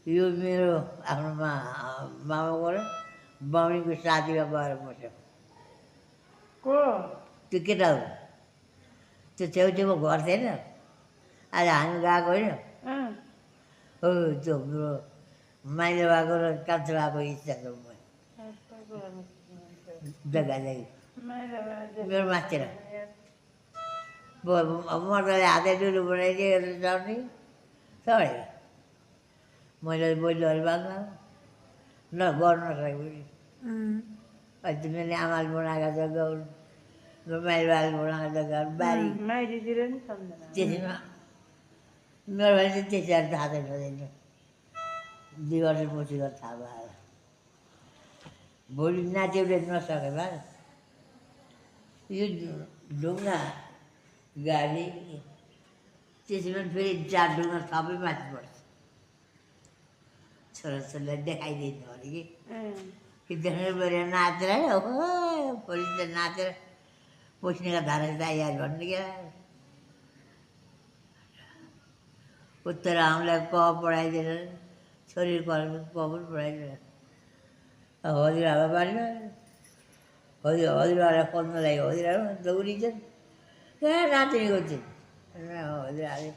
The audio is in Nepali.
यो मेरो आफ्नो मामाको र बहिनीको साथीमा गएर बस्यो को त्यो केटा हो त्यो छेउछेउमा घर थिएन आज हामी गएको होइन अँ, हो त्यो मेरो माइलो भएको र कान्छो भएको इच्छाको म सबैको हुनुहुन्छ। जग्गा जग्गी माइला बाजे मेरो माथि मर्दाले हातै डुलु बनाइदियो जाउने सबै मैले बोलीहरू बाँध्न न गर्नु नसकेपछि अहिले मैले आमाले बनाएका जग्गाहरू मेरो बाले बनाएको जग्गाहरू बारी माइतीतिर नि सम्झना त्यसमा मेरो भाइ चाहिँ त्यसरी थाहा छैन छैन 2 वर्षपछि गरेर थाहा भयो भोलि नाच्यौले नसके भए यो ढुङ्गा गाडी त्यसमा फेरि 4 ढुङ्गा सबै माथि पर्छ छोराछोरीलाई देखाइदिनु अरे कि देख्नु पऱ्यो नाचेर ओहो भोलि त नाचेर पस्नेका धारा तयार भन्ने क्या उत्तर हामीलाई क पढाइदिएर छोरी पढाउनु क पनि पढाइदिएर हजुरआमा पाल्यो हजुरआमालाई खोज्न लागि हजुरआमा दौडिन्छन् कहाँ नाच्ने गर्छन् हजुरआले